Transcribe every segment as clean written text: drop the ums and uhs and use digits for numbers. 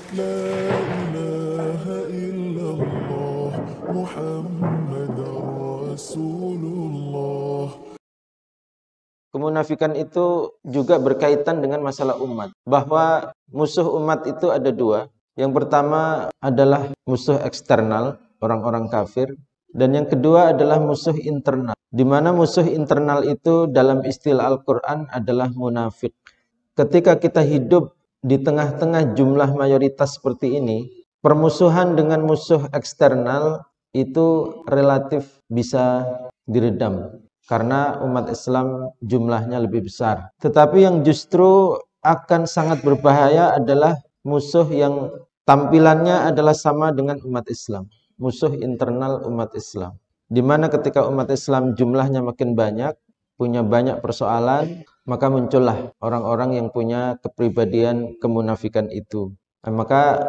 لا إله إلا الله محمد رسول الله. Kemunafikan itu juga berkaitan dengan masalah umat. Bahwa musuh umat itu ada dua. Yang pertama adalah musuh eksternal, orang-orang kafir. Dan yang kedua adalah musuh internal. Di mana musuh internal itu dalam istilah Al-Quran adalah munafik. Ketika kita hidup di tengah-tengah jumlah mayoritas seperti ini, permusuhan dengan musuh eksternal itu relatif bisa diredam. Karena umat Islam jumlahnya lebih besar. Tetapi yang justru akan sangat berbahaya adalah musuh yang tampilannya adalah sama dengan umat Islam. Musuh internal umat Islam. Di mana ketika umat Islam jumlahnya makin banyak, punya banyak persoalan, maka muncullah orang-orang yang punya kepribadian kemunafikan itu. Maka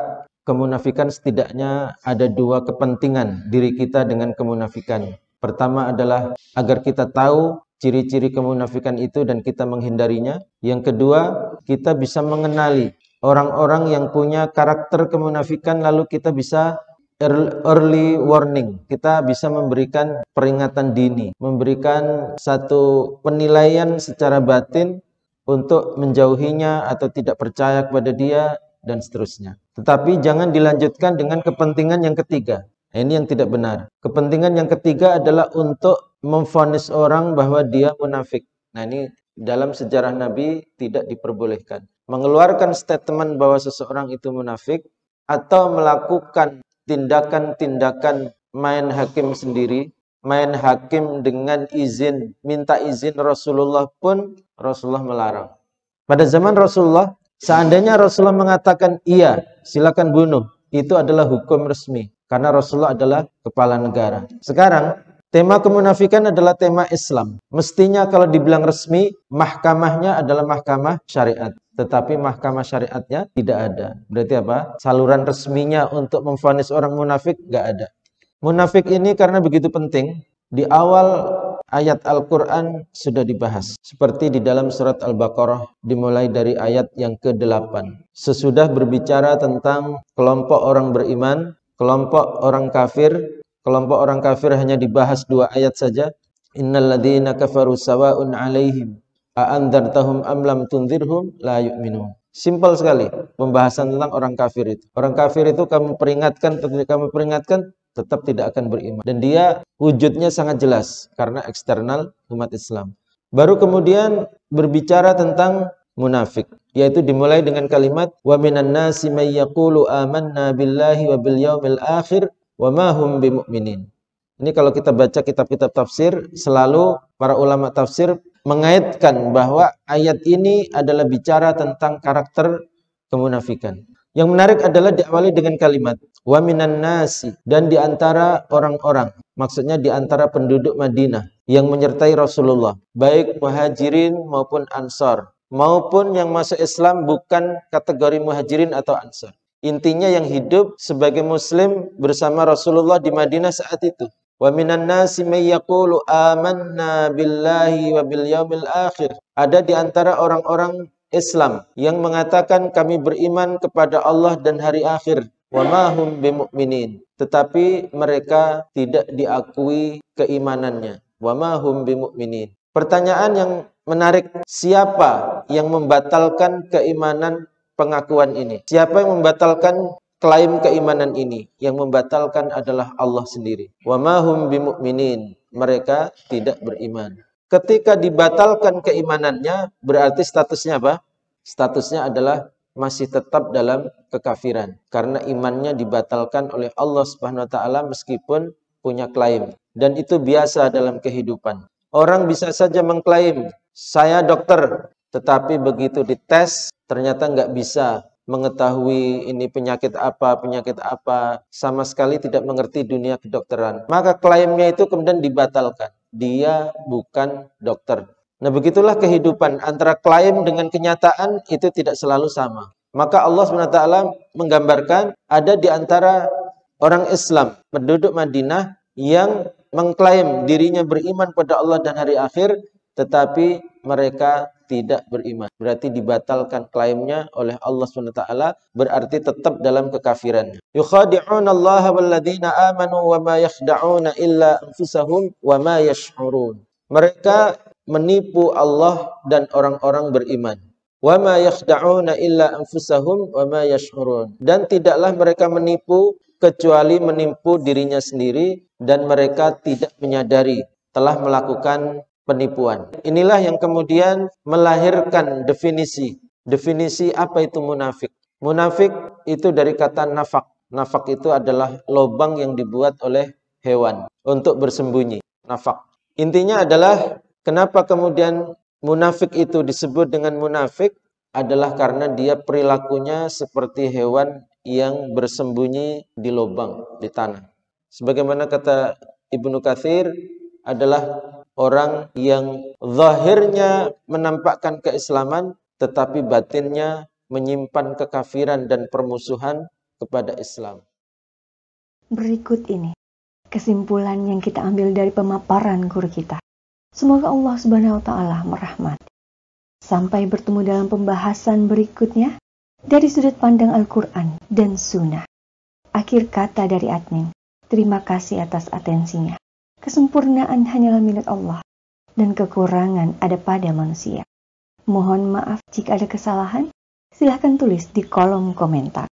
kemunafikan setidaknya ada dua kepentingan diri kita dengan kemunafikan. Pertama adalah agar kita tahu ciri-ciri kemunafikan itu dan kita menghindarinya. Yang kedua, kita bisa mengenali orang-orang yang punya karakter kemunafikan lalu kita bisa early warning. Kita bisa memberikan peringatan dini, memberikan satu penilaian secara batin untuk menjauhinya atau tidak percaya kepada dia dan seterusnya. Tetapi jangan dilanjutkan dengan kepentingan yang ketiga. Ini yang tidak benar. Kepentingan yang ketiga adalah untuk memvonis orang bahwa dia munafik. Nah, ini dalam sejarah Nabi tidak diperbolehkan. Mengeluarkan statement bahwa seseorang itu munafik atau melakukan tindakan-tindakan main hakim sendiri, main hakim dengan izin, minta izin Rasulullah pun Rasulullah melarang. Pada zaman Rasulullah, seandainya Rasulullah mengatakan iya, silakan bunuh, itu adalah hukum resmi. Karena Rasulullah adalah kepala negara. Sekarang, tema kemunafikan adalah tema Islam. Mestinya kalau dibilang resmi, mahkamahnya adalah mahkamah syariat. Tetapi mahkamah syariatnya tidak ada. Berarti apa? Saluran resminya untuk memvonis orang munafik nggak ada. Munafik ini karena begitu penting, di awal ayat Al-Quran sudah dibahas. Seperti di dalam surat Al-Baqarah, dimulai dari ayat yang ke-8. Sesudah berbicara tentang kelompok orang beriman, kelompok orang kafir. Kelompok orang kafir hanya dibahas 2 ayat saja. Innal ladzina kafaru sawa'un 'alaihim a andzartahum am lam tunzirhum la yu'minun. Simpel sekali pembahasan tentang orang kafir itu. Orang kafir itu kamu peringatkan atau tidak kamu peringatkan tetap tidak akan beriman. Dan dia wujudnya sangat jelas karena eksternal umat Islam. Baru kemudian berbicara tentang munafik, yaitu dimulai dengan kalimat wa minan nasi may yaqulu amanna billahi wa bil yaumil akhir wa ma hum bimumin. Ini kalau kita baca kitab-kitab tafsir, selalu para ulama tafsir mengaitkan bahwa ayat ini adalah bicara tentang karakter kemunafikan. Yang menarik adalah diawali dengan kalimat wa minan nasi, dan di antara orang-orang, maksudnya di antara penduduk Madinah yang menyertai Rasulullah, baik muhajirin maupun ansar, maupun yang masuk Islam bukan kategori muhajirin atau ansar. Intinya yang hidup sebagai muslim bersama Rasulullah di Madinah saat itu. Wa minan nasi may yaqulu amanna billahi wa bil yaumil akhir. Ada di antara orang-orang Islam yang mengatakan kami beriman kepada Allah dan hari akhir. Wa ma hum bimumin. Tetapi mereka tidak diakui keimanannya. Wa ma hum bimuminin. Pertanyaan yang menarik, siapa yang membatalkan keimanan pengakuan ini? Siapa yang membatalkan klaim keimanan ini? Yang membatalkan adalah Allah sendiri. Wa ma hum bimuminin. Mereka tidak beriman. Ketika dibatalkan keimanannya, berarti statusnya apa? Statusnya adalah masih tetap dalam kekafiran. Karena imannya dibatalkan oleh Allah Subhanahu wa taala meskipun punya klaim. Dan itu biasa dalam kehidupan. Orang bisa saja mengklaim, saya dokter, tetapi begitu dites, ternyata nggak bisa mengetahui ini penyakit apa, sama sekali tidak mengerti dunia kedokteran. Maka klaimnya itu kemudian dibatalkan. Dia bukan dokter. Nah, begitulah kehidupan. Antara klaim dengan kenyataan itu tidak selalu sama. Maka Allah SWT menggambarkan ada di antara orang Islam, penduduk Madinah, yang mengklaim dirinya beriman pada Allah dan hari akhir, tetapi mereka tidak beriman. Berarti dibatalkan klaimnya oleh Allah SWT, berarti tetap dalam kekafirannya. Yukhadi'una Allah walladzina amanu wa ma yakhda'una illa anfusahum wa ma yash'urun. Mereka menipu Allah dan orang-orang beriman. Wa ma yakhda'una illa anfusahum wa ma yash'urun. Dan tidaklah mereka menipu kecuali menipu dirinya sendiri dan mereka tidak menyadari telah melakukan penipuan. Inilah yang kemudian melahirkan definisi. Definisi apa itu munafik? Munafik itu dari kata nafak. Nafak itu adalah lubang yang dibuat oleh hewan untuk bersembunyi. Nafak. Intinya adalah kenapa kemudian munafik itu disebut dengan munafik adalah karena dia perilakunya seperti hewan yang bersembunyi di lubang, di tanah. Sebagaimana kata Ibnu Katsir adalah orang yang zahirnya menampakkan keislaman tetapi batinnya menyimpan kekafiran dan permusuhan kepada Islam. Berikut ini kesimpulan yang kita ambil dari pemaparan guru kita. Semoga Allah Subhanahu wa taala merahmati. Sampai bertemu dalam pembahasan berikutnya dari sudut pandang Al-Qur'an dan Sunnah. Akhir kata dari admin. Terima kasih atas atensinya. Kesempurnaan hanyalah milik Allah dan kekurangan ada pada manusia. Mohon maaf jika ada kesalahan, silahkan tulis di kolom komentar.